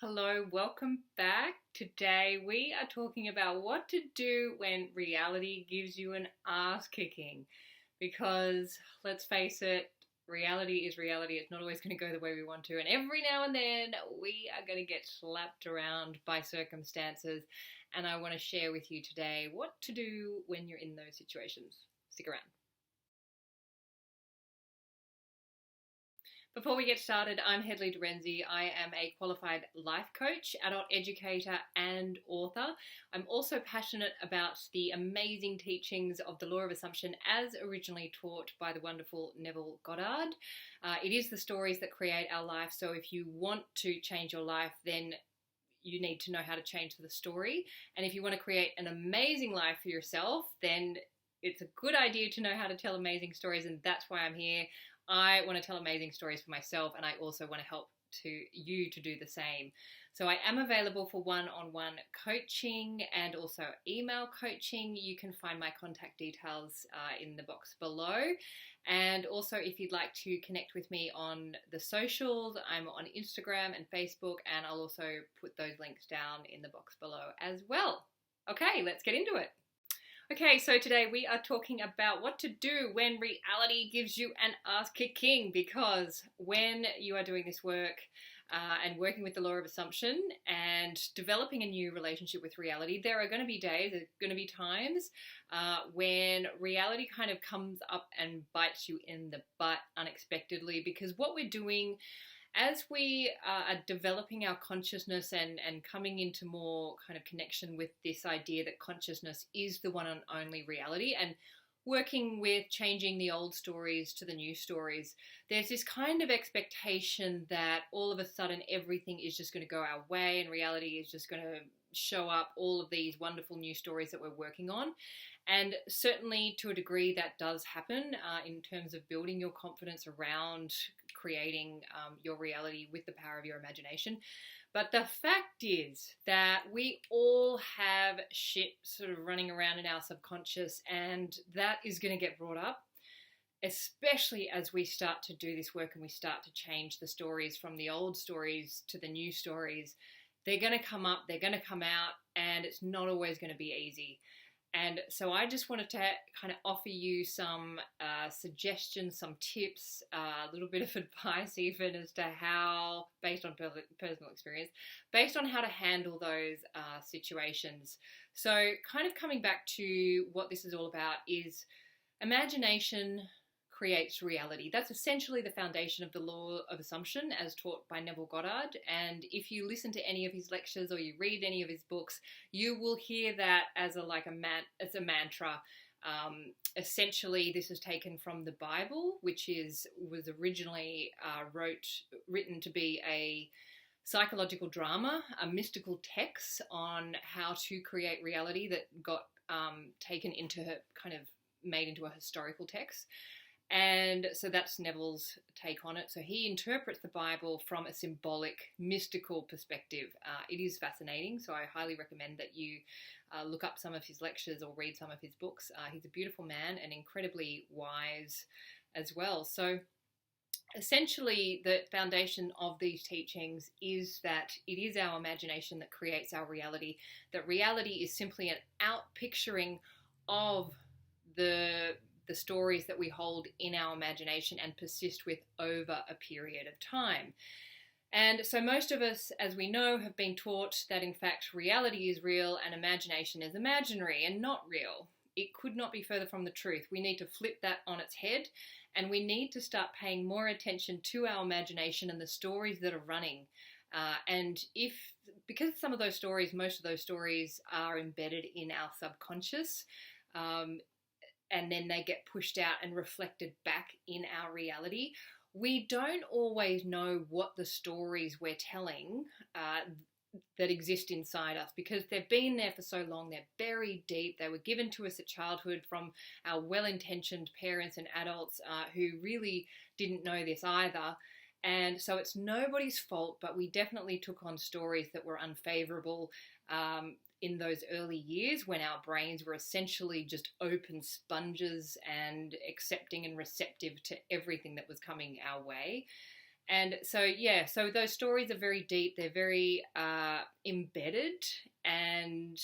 Hello, welcome back. Today we are talking about what to do when reality gives you an ass kicking. Because let's face it, reality is reality. It's not always going to go the way we want to. And every now and then we are going to get slapped around by circumstances. And I want to share with you today what to do when you're in those situations. Stick around. Before we get started, I'm Hedley Derenzie. I am a qualified life coach, adult educator, and author. I'm also passionate about the amazing teachings of the law of assumption as originally taught by the wonderful Neville Goddard. It is the stories that create our life, so if you want to change your life, then you need to know how to change the story. And if you want to create an amazing life for yourself, then it's a good idea to know how to tell amazing stories, and that's why I'm here. I want to tell amazing stories for myself, and I also want to help you to do the same. So I am available for one-on-one coaching and also email coaching. You can find my contact details in the box below. And also, if you'd like to connect with me on the socials, I'm on Instagram and Facebook, and I'll also put those links down in the box below as well. Okay, let's get into it. Okay, so today we are talking about what to do when reality gives you an ass kicking, because when you are doing this work and working with the law of assumption and developing a new relationship with reality, there are going to be days, there are going to be times when reality kind of comes up and bites you in the butt unexpectedly, because what we're doing as we are developing our consciousness and coming into more kind of connection with this idea that consciousness is the one and only reality, and working with changing the old stories to the new stories, there's this kind of expectation that all of a sudden everything is just going to go our way and reality is just going to show up all of these wonderful new stories that we're working on. And certainly to a degree that does happen in terms of building your confidence around creating your reality with the power of your imagination. But the fact is that we all have shit sort of running around in our subconscious, and that is going to get brought up, especially as we start to do this work and we start to change the stories from the old stories to the new stories. They're going to come up, they're going to come out, and it's not always going to be easy. And so I just wanted to kind of offer you some suggestions, some tips, a little bit of advice even as to how, based on personal experience, based on how to handle those situations. So kind of coming back to what this is all about is imagination creates reality. That's essentially the foundation of the law of assumption as taught by Neville Goddard. And if you listen to any of his lectures or you read any of his books, you will hear that as a mantra. Essentially, this is taken from the Bible, which was originally written to be a psychological drama, a mystical text on how to create reality that got made into a historical text. And so that's Neville's take on it. So he interprets the Bible from a symbolic, mystical perspective. It is fascinating, so I highly recommend that you look up some of his lectures or read some of his books. He's a beautiful man and incredibly wise as well. So essentially, the foundation of these teachings is that it is our imagination that creates our reality, that reality is simply an out-picturing of the stories that we hold in our imagination and persist with over a period of time. And so most of us, as we know, have been taught that in fact reality is real and imagination is imaginary and not real. It could not be further from the truth. We need to flip that on its head, and we need to start paying more attention to our imagination and the stories that are running. Because some of those stories, most of those stories are embedded in our subconscious, and then they get pushed out and reflected back in our reality. We don't always know what the stories we're telling that exist inside us, because they've been there for so long, they're buried deep, they were given to us at childhood from our well-intentioned parents and adults who really didn't know this either. And so it's nobody's fault, but we definitely took on stories that were unfavorable in those early years when our brains were essentially just open sponges and accepting and receptive to everything that was coming our way. And so, yeah, so those stories are very deep, they're very embedded. And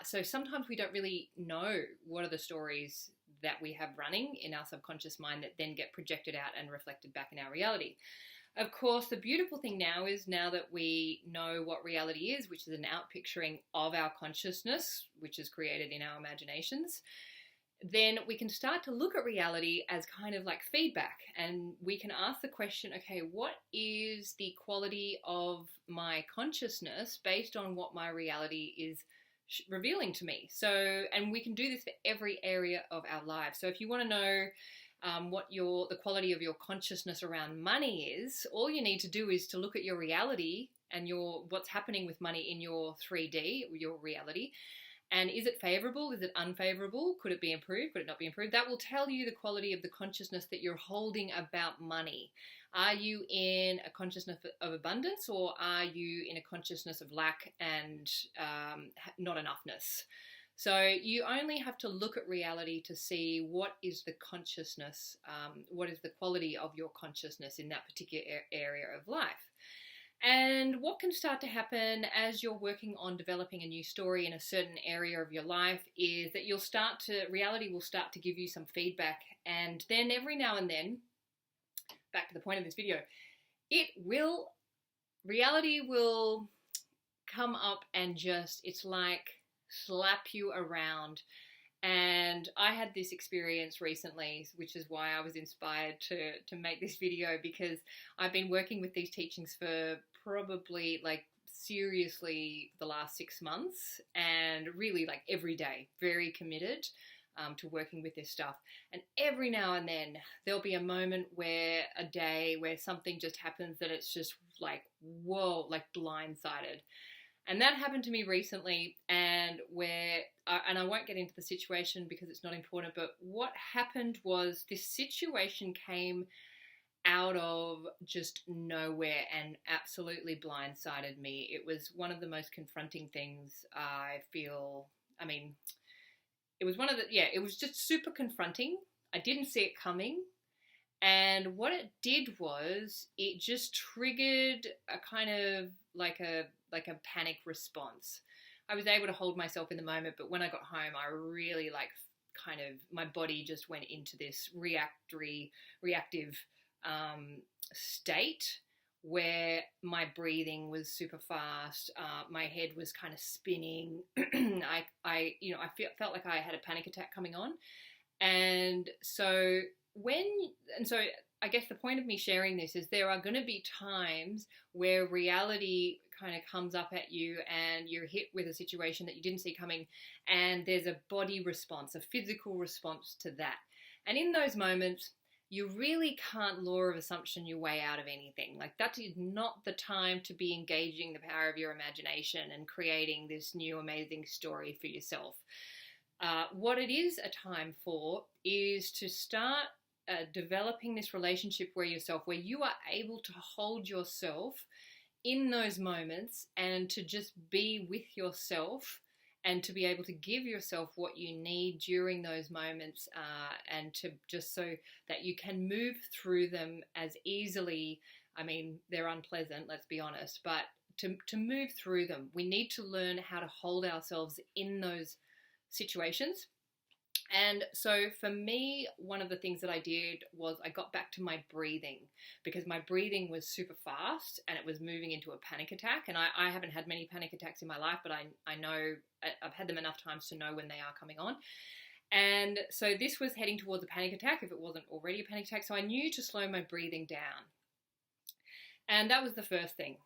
so sometimes we don't really know what are the stories that we have running in our subconscious mind that then get projected out and reflected back in our reality. Of course, the beautiful thing now is, now that we know what reality is, which is an outpicturing of our consciousness, which is created in our imaginations, then we can start to look at reality as kind of like feedback, and we can ask the question, okay, what is the quality of my consciousness based on what my reality is revealing to me? So, and we can do this for every area of our lives. So if you want to know what the quality of your consciousness around money is, all you need to do is to look at your reality and what's happening with money in your 3D, your reality. And is it favorable? Is it unfavorable? Could it be improved? Could it not be improved? That will tell you the quality of the consciousness that you're holding about money. Are you in a consciousness of abundance, or are you in a consciousness of lack and not enoughness? So you only have to look at reality to see what is the consciousness, what is the quality of your consciousness in that particular area of life. And what can start to happen as you're working on developing a new story in a certain area of your life is that reality will start to give you some feedback. And then every now and then, back to the point of this video, reality will come up and it's like slap you around. And I had this experience recently, which is why I was inspired to make this video, because I've been working with these teachings for probably seriously the last 6 months, and really every day, very committed to working with this stuff. And every now and then there'll be a moment a day where something just happens that it's just whoa, blindsided. And that happened to me recently, and I won't get into the situation because it's not important, but what happened was this situation came out of just nowhere and absolutely blindsided me. It was one of the most confronting things I feel. I mean, it was just super confronting. I didn't see it coming. And what it did was it just triggered a kind of like a panic response. I was able to hold myself in the moment, but when I got home, I really my body just went into this reactive state where my breathing was super fast. My head was kind of spinning. I felt like I had a panic attack coming on. And so I guess the point of me sharing this is there are going to be times where reality kind of comes up at you and you're hit with a situation that you didn't see coming, and there's a body response, a physical response to that. And in those moments, you really can't law of assumption your way out of anything. That is not the time to be engaging the power of your imagination and creating this new amazing story for yourself. What it is a time for is to start developing this relationship where you are able to hold yourself in those moments and to just be with yourself and to be able to give yourself what you need during those moments, and to just so that you can move through them as easily. I mean, they're unpleasant, let's be honest, but to move through them, we need to learn how to hold ourselves in those situations. And so for me, one of the things that I did was I got back to my breathing, because my breathing was super fast and it was moving into a panic attack. And I haven't had many panic attacks in my life, but I know I've had them enough times to know when they are coming on. And so this was heading towards a panic attack if it wasn't already a panic attack. So I knew to slow my breathing down. And that was the first thing.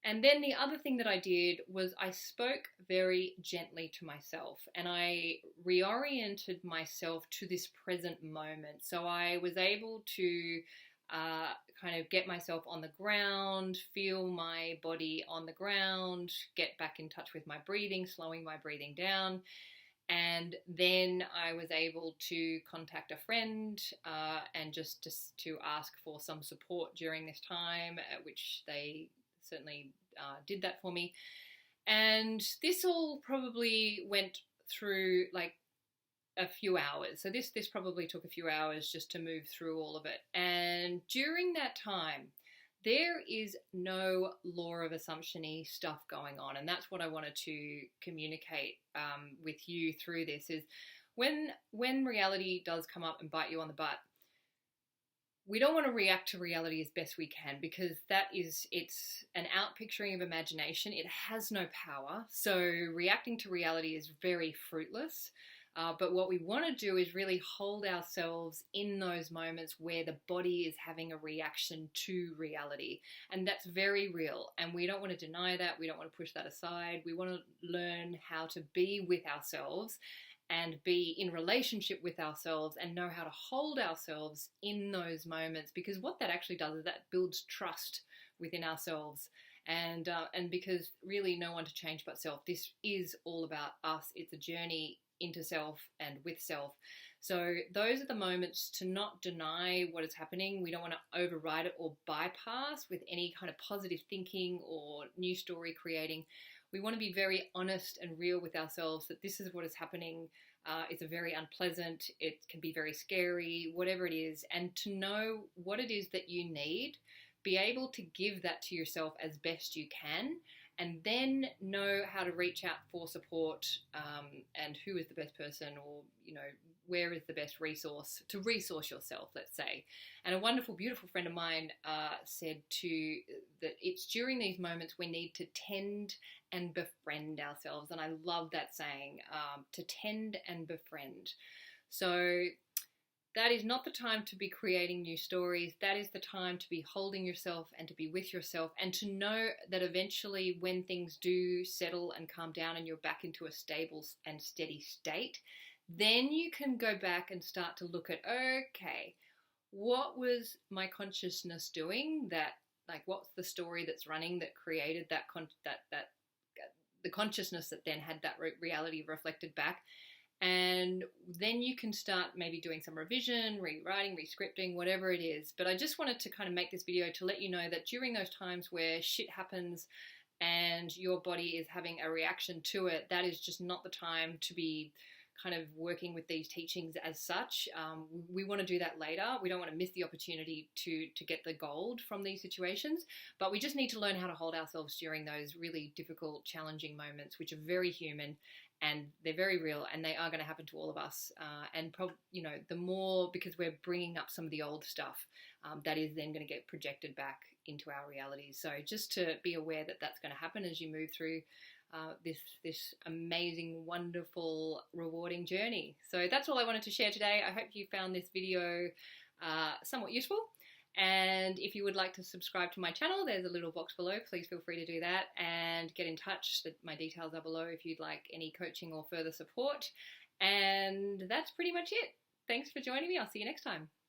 And then the other thing that I did was I spoke very gently to myself, and I reoriented myself to this present moment. So I was able to kind of get myself on the ground, feel my body on the ground, get back in touch with my breathing, slowing my breathing down. And then I was able to contact a friend and just to ask for some support during this time, which they certainly did that for me. And this all probably went through a few hours. So this probably took a few hours just to move through all of it. And during that time, there is no law of assumption-y stuff going on, and that's what I wanted to communicate with you through this. Is when reality does come up and bite you on the butt, we don't want to react to reality as best we can, because it's an outpicturing of imagination. It has no power. So reacting to reality is very fruitless. But what we want to do is really hold ourselves in those moments where the body is having a reaction to reality. And that's very real. And we don't want to deny that. We don't want to push that aside. We want to learn how to be with ourselves and be in relationship with ourselves and know how to hold ourselves in those moments, because what that actually does is that builds trust within ourselves. And because really no one to change but self. This is all about us. It's a journey into self and with self. So those are the moments to not deny what is happening. We don't want to override it or bypass with any kind of positive thinking or new story creating. We want to be very honest and real with ourselves that this is what is happening. It's a very unpleasant, it can be very scary, whatever it is, and to know what it is that you need, be able to give that to yourself as best you can, and then know how to reach out for support, and who is the best person, or where is the best resource to resource yourself, let's say. And a wonderful, beautiful friend of mine said that it's during these moments we need to tend and befriend ourselves. And I love that saying, to tend and befriend. So that is not the time to be creating new stories. That is the time to be holding yourself and to be with yourself, and to know that eventually when things do settle and calm down and you're back into a stable and steady state, then you can go back and start to look at, okay, what was my consciousness doing? What's the story that's running that created that the consciousness that then had that reality reflected back? And then you can start maybe doing some revision, rewriting, rescripting, whatever it is. But I just wanted to kind of make this video to let you know that during those times where shit happens and your body is having a reaction to it, that is just not the time to be kind of working with these teachings as such. We want to do that later. We don't want to miss the opportunity to get the gold from these situations, but we just need to learn how to hold ourselves during those really difficult, challenging moments, which are very human and they're very real, and they are going to happen to all of us. And the more, because we're bringing up some of the old stuff, that is then going to get projected back into our realities. So just to be aware that that's going to happen as you move through this amazing, wonderful, rewarding journey. So that's all I wanted to share today. I hope you found this video somewhat useful. And if you would like to subscribe to my channel, there's a little box below. Please feel free to do that and get in touch. My details are below if you'd like any coaching or further support. And that's pretty much it. Thanks for joining me. I'll see you next time.